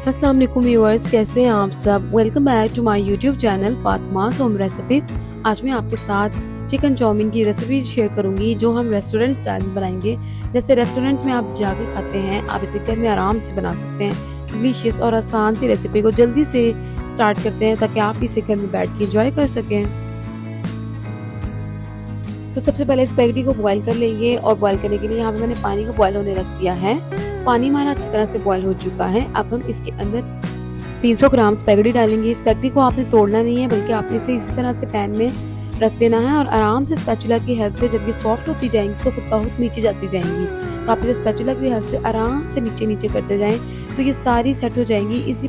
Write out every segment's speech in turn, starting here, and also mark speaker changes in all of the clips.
Speaker 1: अस्सलाम वालेकुम व्यूअर्स, कैसे हैं आप सब। Welcome back to my YouTube channel Fatima's home recipes. आज मैं आपके साथ चिकन चाउमीन की रेसिपी शेयर करूंगी जो हम रेस्टोरेंट स्टाइल में बनाएंगे। जैसे रेस्टोरेंट्स में आप जाके खाते हैं, आप इसे घर में आराम से बना सकते हैं। डिलीशियस और आसान सी रेसिपी को जल्दी से स्टार्ट करते हैं ताकि आप इसे घर में बैठ के इंजॉय कर सकें। तो सबसे पहले स्पैगेटी को बॉईल कर लेंगे और बॉईल करने के लिए यहाँ पे मैंने पानी को बॉईल होने रख दिया है। पानी हमारा अच्छी तरह से बॉईल हो चुका है। अब हम इसके अंदर 300 ग्राम स्पैगेटी डालेंगे। स्पैगेटी को आपने तोड़ना नहीं है, बल्कि आपने इसे इसी तरह से पैन में रख देना है और आराम से स्पैचुला की हेल्प से जब ये सॉफ्ट होती जाएंगी तो बहुत नीचे जाती जाएंगी। तो आप इसे स्पैचुला की हेल्प से आराम से नीचे नीचे करते जाएं तो ये सारी सेट हो जाएंगी इसी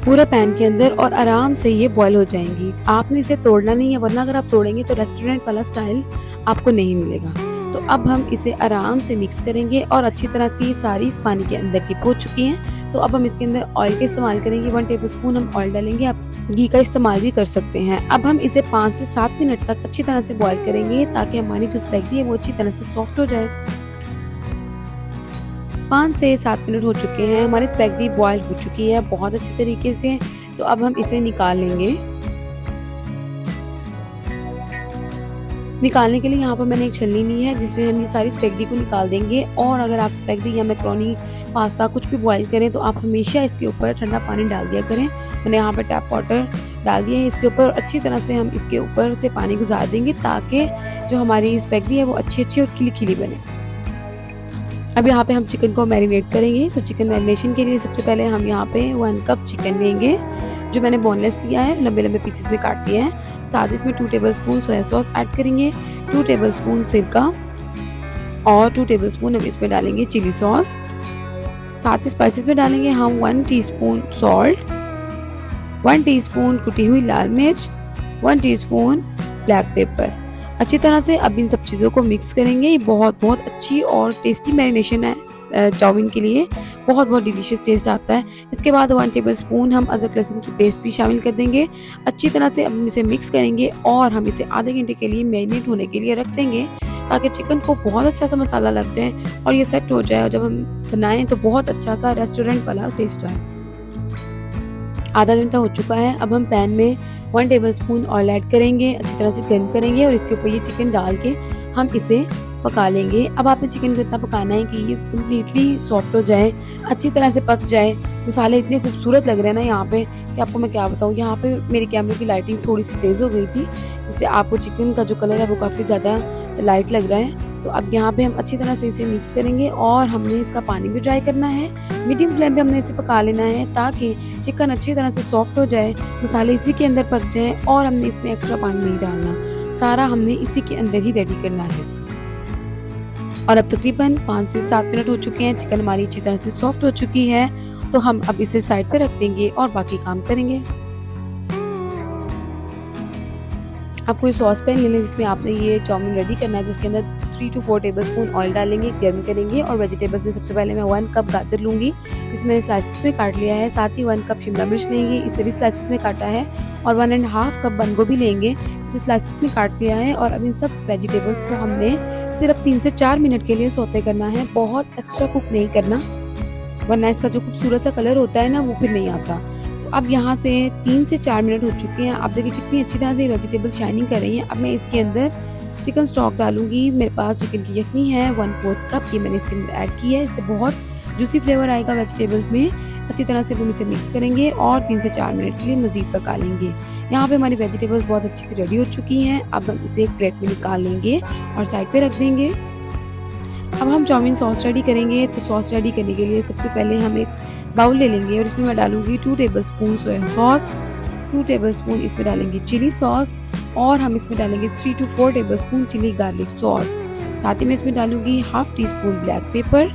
Speaker 1: पूरा पैन के अंदर और आराम से ये बॉईल हो जाएंगी। आपने इसे तोड़ना नहीं है, वरना अगर आप तोड़ेंगे तो रेस्टोरेंट वाला स्टाइल आपको नहीं मिलेगा। तो अब हम इसे आराम से मिक्स करेंगे और अच्छी तरह से ये सारी इस पानी के अंदर डिप हो चुकी हैं। तो अब हम इसके अंदर ऑयल का इस्तेमाल करेंगे। 1 टेबलस्पून हम ऑयल डालेंगे। आप घी का इस्तेमाल भी कर सकते हैं। अब हम इसे 5 से 7 मिनट तक अच्छी तरह से बॉईल करेंगे ताकि हमारी जो स्पैगेटी है वो अच्छी तरह से सॉफ्ट हो जाए। 5 से 7 मिनट हो चुके हैं। हमारी स्पैगेटी बॉईल हो चुकी है बहुत अच्छे तरीके से। तो अब हम इसे निकाल लेंगे। निकालने के लिए यहाँ पर मैंने एक छलनी ली है जिसमें हम ये सारी स्पैगेटी को निकाल देंगे। और अगर आप स्पैगेटी या मैक्रोनी, पास्ता कुछ भी बॉईल करें तो आप हमेशा इसके ऊपर ठंडा पानी डाल दिया करें। मैंने यहाँ पर टैप वाटर डाल दिया है इसके ऊपर। अच्छी तरह से हम इसके ऊपर से पानी गुजार देंगे ताकि जो हमारी स्पैगेटी है वो अच्छी अच्छी और खिली खिली बने। अब यहाँ पे हम चिकन को मैरिनेट करेंगे। तो चिकन मैरिनेशन के लिए सबसे पहले हम यहाँ पे 1 कप चिकन लेंगे जो मैंने बोनलेस लिया है, लंबे लंबे पीसेस में काट लिया है। साथ ही इसमें 2 टेबलस्पून सोया सॉस ऐड करेंगे, 2 टेबलस्पून सिरका और 2 टेबलस्पून हम इसमें डालेंगे चिली सॉस। साथ ही स्पाइसेस में डालेंगे हम 1 टीस्पून सॉल्ट, 1 टीस्पून कुटी हुई लाल मिर्च, 1 टीस्पून ब्लैक पेपर। अच्छी तरह से अब इन सब चीज़ों को मिक्स करेंगे। ये बहुत अच्छी और टेस्टी मैरिनेशन है चाउमीन के लिए। बहुत डिलीशियस टेस्ट आता है। इसके बाद 1 टेबलस्पून हम अदरक लहसुन की पेस्ट भी शामिल कर देंगे। अच्छी तरह से अब हम इसे मिक्स करेंगे और हम इसे आधे घंटे के लिए मैरिनेट होने के लिए रख देंगे ताकि चिकन को बहुत अच्छा सा मसाला लग जाए और ये सेट हो जाए और जब हम बनाएं तो बहुत अच्छा सा रेस्टोरेंट वाला टेस्ट आए। आधा घंटा हो चुका है। अब हम पैन में 1 टेबलस्पून ऑयल ऐड करेंगे, अच्छी तरह से गर्म करेंगे और इसके ऊपर ये चिकन डाल के हम इसे पका लेंगे। अब आपने चिकन को इतना पकाना है कि ये कम्प्लीटली सॉफ्ट हो जाए, अच्छी तरह से पक जाए। मसाले इतने खूबसूरत लग रहे हैं ना यहाँ पे कि आपको मैं क्या बताऊँ। यहाँ पे मेरे कैमरे की लाइटिंग थोड़ी सी तेज़ हो गई थी, जिससे आपको चिकन का जो कलर है वो काफ़ी ज़्यादा लाइट लग रहा है। तो अब यहाँ पे हम अच्छी तरह से इसे मिक्स करेंगे और हमने इसका पानी भी ड्राई करना है। मीडियम फ्लेम पे हमने इसे पका लेना है ताकि चिकन अच्छी तरह से सॉफ्ट हो जाए, मसाले इसी के अंदर पक जाएं और हमने इसमें एक्स्ट्रा पानी नहीं डालना, सारा हमने इसी के अंदर ही रेडी करना है। और अब तकरीबन 5 से 7 मिनट हो चुके हैं। चिकन हमारी अच्छी तरह से सॉफ्ट हो चुकी है। तो हम अब इसे साइड पे रख देंगे और बाकी काम करेंगे। आप कोई सॉस पैन ले लें जिसमें आपने ये चाउमीन रेडी करना है। तो उसके अंदर 3 to 4 टेबलस्पून ऑयल डालेंगे, गर्म करेंगे और वेजिटेबल्स में सबसे पहले मैं 1 कप गाजर लूँगी, इसे मैंने स्लाइसिस में काट लिया है। साथ ही 1 कप शिमला मिर्च लेंगे, इसे भी स्लाइसिस में काटा है और 1.5 कप बंद गोभी लेंगे, इसे स्लाइसिस में काट लिया है। और अब इन सब वेजिटेबल्स को हमने सिर्फ 3 से 4 मिनट के लिए सौते करना है, बहुत एक्स्ट्रा कुक नहीं करना, वरना इसका जो खूबसूरत सा कलर होता है ना वो फिर नहीं आता। तो अब यहाँ से 3 से 4 मिनट हो चुके हैं। आप देखिए कितनी अच्छी तरह से वेजिटेबल्स शाइनिंग कर रही हैं। अब मैं इसके अंदर चिकन स्टॉक डालूंगी। मेरे पास चिकन की यखनी है 1/4 कप, ये मैंने इसके अंदर ऐड की है। इससे बहुत जूसी फ्लेवर आएगा वेजिटेबल्स में। अच्छी तरह से हम इसे मिक्स करेंगे और 3 से 4 मिनट के लिए मज़ीद पका लेंगे। यहाँ पे हमारी वेजिटेबल्स बहुत अच्छी से रेडी हो चुकी हैं। अब हम इसे एक प्लेट में निकाल लेंगे और साइड पे रख देंगे। अब हम चाउमीन सॉस रेडी करेंगे। तो सॉस रेडी करने के लिए सबसे पहले हम एक बाउल ले लेंगे और इसमें मैं डालूंगी 2 टेबलस्पून सोया सॉस, 2 टेबलस्पून इसमें डालेंगे चिली सॉस और हम इसमें डालेंगे 3 to 4 tablespoon chilli garlic sauce. साथ ही मैं इसमें डालूंगी half teaspoon black pepper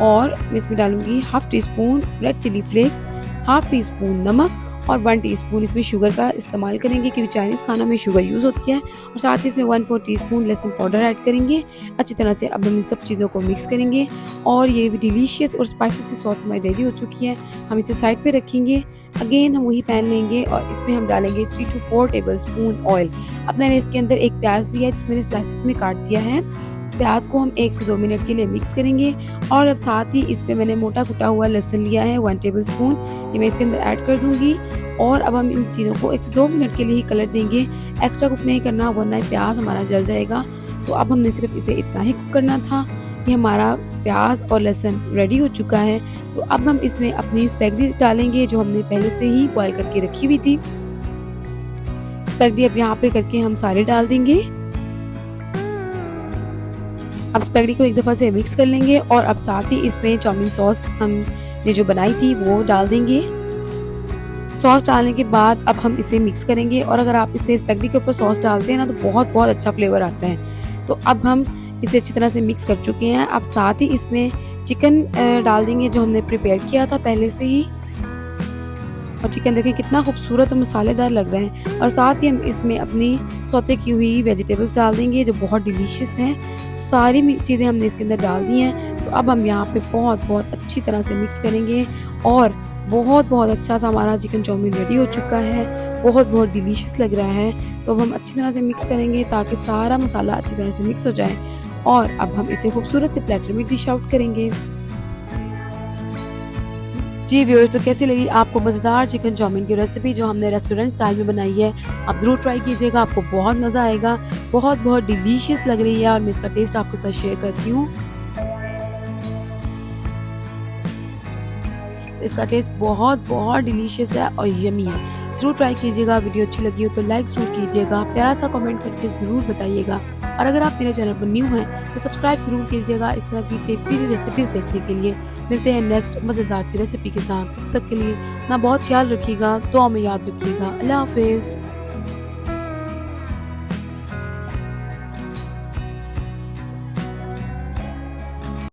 Speaker 1: और मैं इसमें डालूंगी half teaspoon red chilli flakes, half teaspoon नमक और 1 टीस्पून इसमें शुगर का इस्तेमाल करेंगे क्योंकि चाइनीज़ खाना में शुगर यूज़ होती है। और साथ ही इसमें 1/4 टीस्पून लहसुन पाउडर ऐड करेंगे। अच्छी तरह से अब हम इन सब चीज़ों को मिक्स करेंगे और ये भी डिलीशियस और स्पाइसी सी सॉस हमारी रेडी हो चुकी है। हम इसे साइड पे रखेंगे। अगेन हम वही पैन लेंगे और इसमें हम डालेंगे 3 to 4 टेबलस्पून ऑयल। अब मैंने इसके अंदर एक प्याज दिया है जिसमें मैंने स्लाइसिस में काट दिया है। प्याज को हम 1 से 2 मिनट के लिए मिक्स करेंगे और अब साथ ही इसमें मैंने मोटा कुटा हुआ लहसुन लिया है 1 टेबलस्पून, ये मैं इसके अंदर ऐड कर दूँगी और अब हम इन चीज़ों को 1 से 2 मिनट के लिए ही कलर देंगे। एक्स्ट्रा कुक नहीं करना वरना प्याज हमारा जल जाएगा। तो अब हमने सिर्फ इसे इतना ही कुक करना था। ये हमारा प्याज और लहसुन रेडी हो चुका है। तो अब हम इसमें अपनी स्पैगेटी डालेंगे जो हमने पहले से ही बॉयल करके रखी हुई थी। स्पैगेटी अब यहाँ पे करके हम सारे डाल देंगे। अब स्पैगेटी को एक दफ़ा से मिक्स कर लेंगे और अब साथ ही इसमें चाउमीन सॉस हमने जो बनाई थी वो डाल देंगे। सॉस डालने के बाद अब हम इसे मिक्स करेंगे और अगर आप इसे स्पैगेटी के ऊपर सॉस डालते हैं ना तो बहुत अच्छा फ्लेवर आता है। तो अब हम इसे अच्छी तरह से मिक्स कर चुके हैं। अब साथ ही इसमें चिकन डाल देंगे जो हमने प्रिपेयर किया था पहले से ही। और चिकन देखिए कितना खूबसूरत और मसालेदार लग रहा है। और साथ ही हम इसमें अपनी सौते की हुई वेजिटेबल्स डाल देंगे जो बहुत डिलीशियस हैं। सारी चीज़ें हमने इसके अंदर डाल दी हैं। तो अब हम यहाँ पे बहुत अच्छी तरह से मिक्स करेंगे और बहुत अच्छा सा हमारा चिकन चाउमीन रेडी हो चुका है। बहुत डिलीशियस लग रहा है। तो अब हम अच्छी तरह से मिक्स करेंगे ताकि सारा मसाला अच्छी तरह से मिक्स हो जाए और अब हम इसे खूबसूरत से प्लेटर में डिश आउट करेंगे। जी व्यूअर्स, तो कैसी लगी आपको मज़ेदार चिकन चाउमीन की रेसिपी जो हमने रेस्टोरेंट स्टाइल में बनाई है। आप ज़रूर ट्राई कीजिएगा, आपको बहुत मज़ा आएगा। बहुत डिलीशियस लग रही है और मैं इसका टेस्ट आपके साथ शेयर करती हूँ। इसका टेस्ट बहुत डिलीशियस है और यमी है। ज़रूर ट्राई कीजिएगा। वीडियो अच्छी लगी हो तो लाइक ज़रूर कीजिएगा, प्यारा सा कमेंट करके ज़रूर बताइएगा और अगर आप मेरे चैनल पर न्यू हैं तो सब्सक्राइब ज़रूर कीजिएगा इस तरह की टेस्टी रेसिपीज़ देखने के लिए। मिलते हैं नेक्स्ट मज़ेदार सी रेसिपी के साथ। तब तक के लिए ना बहुत ख्याल रखिएगा, दुआ में याद रखिएगा। अल्लाह हाफ़िज़।